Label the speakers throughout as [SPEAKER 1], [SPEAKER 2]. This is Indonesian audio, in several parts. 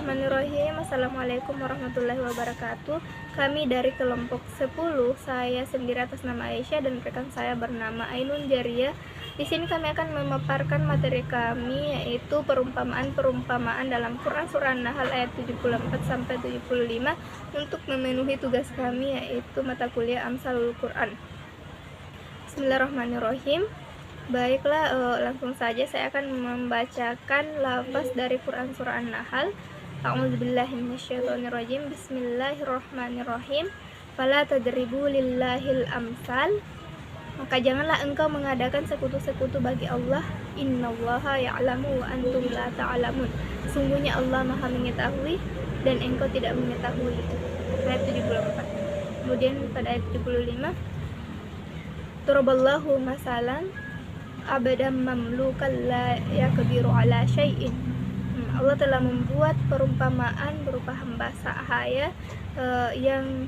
[SPEAKER 1] Bismillahirrahmanirrahim. Assalamualaikum warahmatullahi wabarakatuh. Kami dari kelompok 10, saya sendiri atas nama Aisyah dan rekan saya bernama Ainun Jariyah. Di sini kami akan memaparkan materi kami, yaitu perumpamaan-perumpamaan dalam Quran surah An-Nahl ayat 74 sampai 75 untuk memenuhi tugas kami, yaitu mata kuliah Amsalul Quran. Bismillahirrahmanirrahim. Baiklah, langsung saja saya akan membacakan lafaz dari Quran surah An-Nahl. A'udzubillahi minasyaitonirrajim. Bismillahirrahmanirrahim. Fala tadribu lillahil amsal. Maka janganlah engkau mengadakan sekutu-sekutu bagi Allah. Innallaha ya'lamu wa antum la ta'lamun. Sungguhnya Allah Maha mengetahui dan engkau tidak mengetahui. Ayat 74. Kemudian pada ayat 75, Daraballahu masalan abadan mamlukan la yakdiru ala syai'in. Allah telah membuat perumpamaan berupa hamba sahaya yang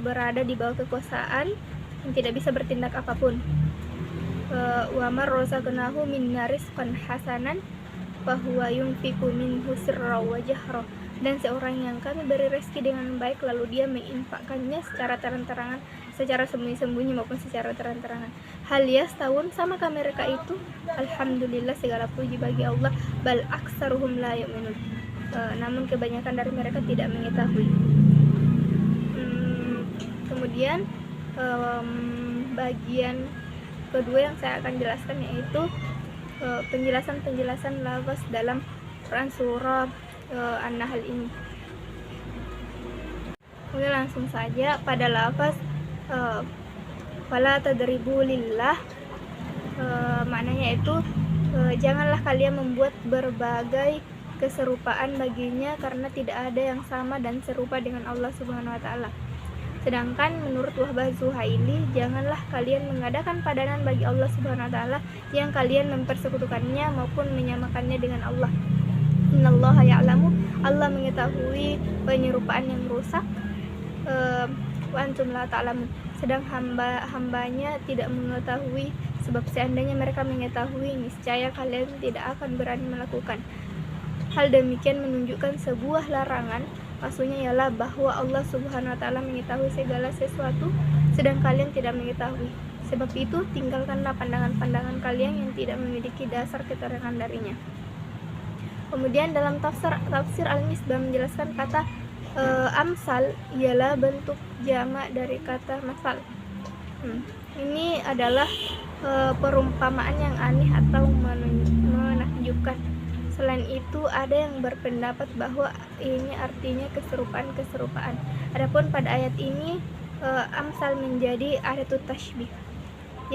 [SPEAKER 1] berada di bawah kekuasaan, yang tidak bisa bertindak apapun. Wa man razaqnahu minna rizqan hasanan fahuwa yunfiqu minhu sirra wa jahra. Dan seorang yang kami beri rezeki dengan baik lalu dia menginfakkannya secara terang-terangan, secara sembunyi-sembunyi maupun secara terang-terangan. Hal yastawun, samakah mereka itu? Alhamdulillah, segala puji bagi Allah. Bal aksaruhum la yu'minun. Namun kebanyakan dari mereka tidak mengetahui. Kemudian bagian kedua yang saya akan jelaskan yaitu penjelasan lafaz dalam Quran surah An-Nahl ini. Oke, langsung saja pada lafaz fala tadribu lillah, maknanya itu janganlah kalian membuat berbagai keserupaan baginya karena tidak ada yang sama dan serupa dengan Allah Subhanahu wa taala. Sedangkan menurut Wahbah Zuhaili, janganlah kalian mengadakan padanan bagi Allah Subhanahu wa taala yang kalian mempersekutukannya maupun menyamakannya dengan Allah. Innallaha ya'lamu, Allah mengetahui penyerupaan yang rusak, wa antum la ta'lamun, sedang hambanya tidak mengetahui, sebab seandainya mereka mengetahui niscaya kalian tidak akan berani melakukan. Hal demikian menunjukkan sebuah larangan, maksudnya ialah bahwa Allah Subhanahu wa taala mengetahui segala sesuatu sedang kalian tidak mengetahui. Sebab itu tinggalkanlah pandangan-pandangan kalian yang tidak memiliki dasar keterangan darinya. Kemudian dalam tafsir Al-Misbah menjelaskan kata amsal ialah bentuk jamak dari kata masal. Ini adalah perumpamaan yang aneh atau menakjubkan. Selain itu ada yang berpendapat bahwa ini artinya keserupaan. Adapun pada ayat ini amsal menjadi adatut tashbih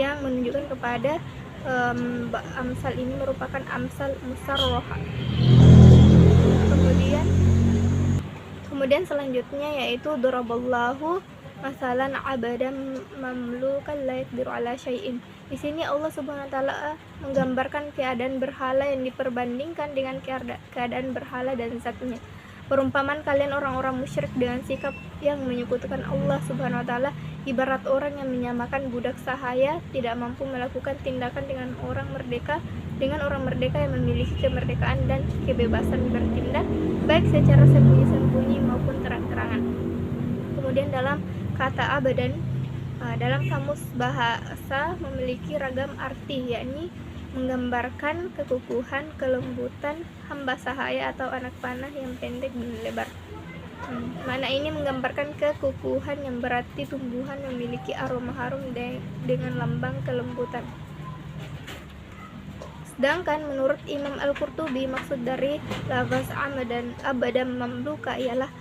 [SPEAKER 1] yang menunjukkan kepada amsal ini merupakan amsal musarroha. Kemudian selanjutnya yaitu daraballahu masalan abadan mamlukan la yaqdiru ala syai'in. Di sini Allah Subhanahu wa taala menggambarkan keadaan berhala yang diperbandingkan dengan keadaan berhala dan zatnya. Perumpamaan kalian orang-orang musyrik dengan sikap yang menyekutukan Allah Subhanahu wa taala ibarat orang yang menyamakan budak sahaya tidak mampu melakukan tindakan dengan orang merdeka yang memiliki kemerdekaan dan kebebasan bertindak baik secara sembunyi-sembunyi maupun terang-terangan. Kemudian dalam kata abadan dalam kamus bahasa memiliki ragam arti, yakni menggambarkan kekukuhan, kelembutan, hamba sahaya atau anak panah yang pendek dan lebar. Makna ini menggambarkan kekukuhan yang berarti tumbuhan memiliki aroma harum dengan lambang kelembutan. Sedangkan menurut Imam Al-Qurtubi, maksud dari lafaz abadan mamluka ialah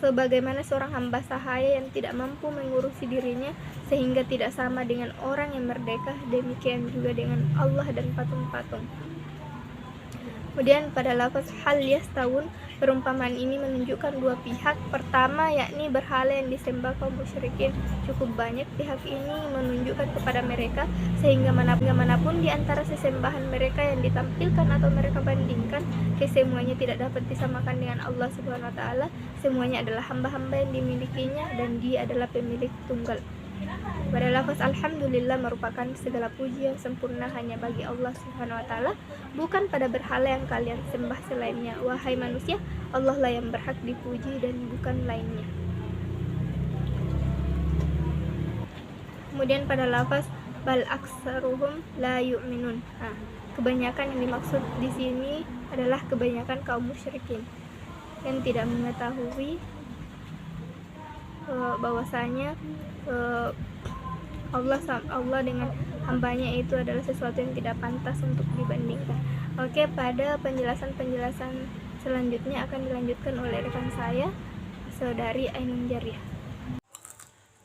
[SPEAKER 1] sebagaimana seorang hamba sahaya yang tidak mampu mengurusi dirinya sehingga tidak sama dengan orang yang merdeka, demikian juga dengan Allah dan patung-patung. Kemudian pada lafaz hal yastawun, perumpamaan ini menunjukkan dua pihak. Pertama yakni berhala yang disembah kaum musyrikin cukup banyak pihak ini menunjukkan kepada mereka sehingga manapun di antara sesembahan mereka yang ditampilkan atau mereka bandingkan, kesemuanya tidak dapat disamakan dengan Allah Subhanahu wa taala. Semuanya adalah hamba-hamba yang dimilikinya dan dia adalah pemilik tunggal. Pada lafaz alhamdulillah merupakan segala puji yang sempurna hanya bagi Allah Subhanahu wa taala, bukan pada berhala yang kalian sembah selainnya. Wahai manusia, Allah lah yang berhak dipuji dan bukan lainnya. Kemudian pada lafaz bal aksaruhum la yu'minun. Kebanyakan yang dimaksud di sini adalah kebanyakan kaum musyrikin yang tidak mengetahui bahwasanya Allah dengan hambanya itu adalah sesuatu yang tidak pantas untuk dibandingkan. Oke, pada penjelasan selanjutnya akan dilanjutkan oleh rekan saya, saudari Ainun Jariah.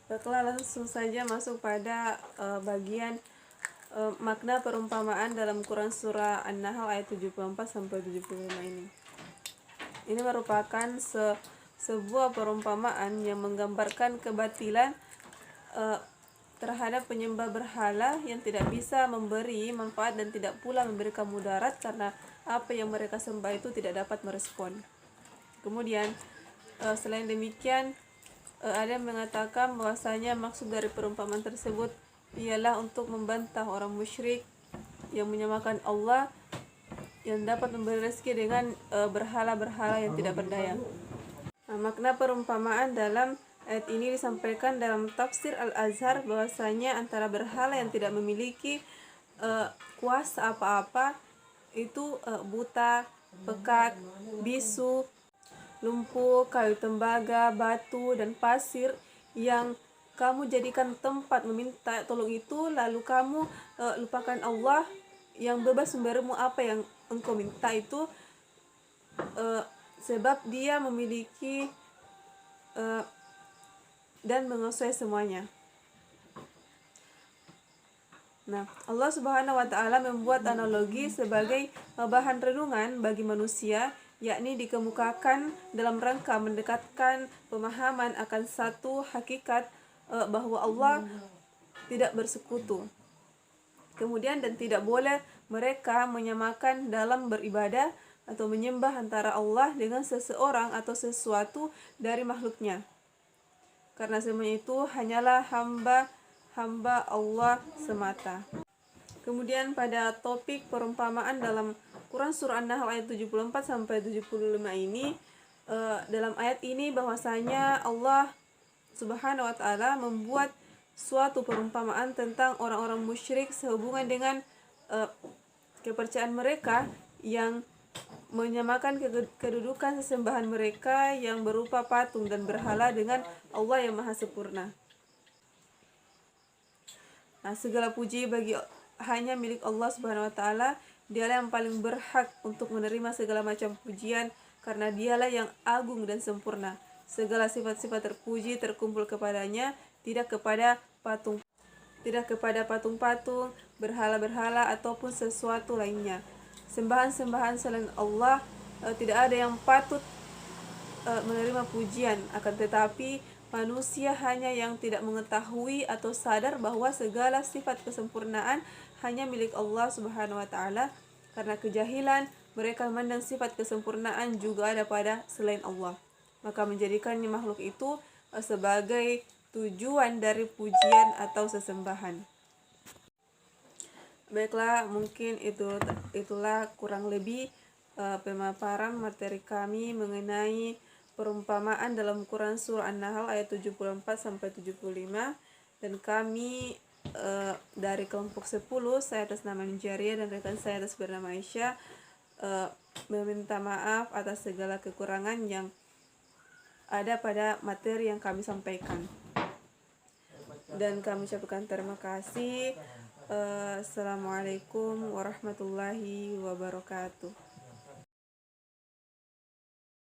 [SPEAKER 2] Baiklah, langsung saja masuk pada bagian makna perumpamaan dalam Quran surah An-Nahl ayat 74 sampai 75 ini. Ini merupakan sebuah perumpamaan yang menggambarkan kebatilan terhadap penyembah berhala yang tidak bisa memberi manfaat dan tidak pula memberikan mudarat karena apa yang mereka sembah itu tidak dapat merespon. Kemudian selain demikian ada yang mengatakan bahwasanya maksud dari perumpamaan tersebut ialah untuk membantah orang musyrik yang menyamakan Allah yang dapat memberi rezeki dengan berhala-berhala yang tidak berdaya. Makna perumpamaan dalam ayat ini disampaikan dalam tafsir Al-Azhar bahwasanya antara berhala yang tidak memiliki kuasa apa-apa itu buta, pekat, bisu, lumpuh, kayu tembaga, batu, dan pasir yang kamu jadikan tempat meminta tolong itu, lalu kamu lupakan Allah yang bebas memberimu apa yang engkau minta itu, sebab dia memiliki dan menguasai semuanya. Nah, Allah Subhanahu wa taala membuat analogi sebagai bahan renungan bagi manusia, yakni dikemukakan dalam rangka mendekatkan pemahaman akan satu hakikat bahwa Allah tidak bersekutu. Kemudian dan tidak boleh mereka menyamakan dalam beribadah atau menyembah antara Allah dengan seseorang atau sesuatu dari makhluknya. Karena semuanya itu hanyalah hamba Allah semata. Kemudian pada topik perumpamaan dalam Quran surah An-Nahl ayat 74 sampai 75 ini, dalam ayat ini bahwasanya Allah Subhanahu wa taala membuat suatu perumpamaan tentang orang-orang musyrik sehubungan dengan kepercayaan mereka yang menyamakan kedudukan sesembahan mereka yang berupa patung dan berhala dengan Allah yang maha sempurna. Nah, segala puji hanya milik Allah Subhanahu wa taala. Dialah yang paling berhak untuk menerima segala macam pujian karena dialah yang agung dan sempurna. Segala sifat-sifat terpuji terkumpul kepadanya, tidak kepada patung-patung, berhala-berhala ataupun sesuatu lainnya. Sembahan-sembahan selain Allah tidak ada yang patut menerima pujian, akan tetapi manusia hanya yang tidak mengetahui atau sadar bahwa segala sifat kesempurnaan hanya milik Allah Subhanahu wa taala. Karena kejahilan, mereka memandang sifat kesempurnaan juga ada pada selain Allah, maka menjadikannya makhluk itu sebagai tujuan dari pujian atau sesembahan. Baiklah, mungkin itulah kurang lebih pemaparan materi kami mengenai perumpamaan dalam Quran surah An-Nahl ayat 74 sampai 75, dan kami dari kelompok 10, saya atas nama Jariah dan rekan saya atas bernama Aisyah meminta maaf atas segala kekurangan yang ada pada materi yang kami sampaikan, dan kami ucapkan terima kasih. Assalamualaikum warahmatullahi wabarakatuh.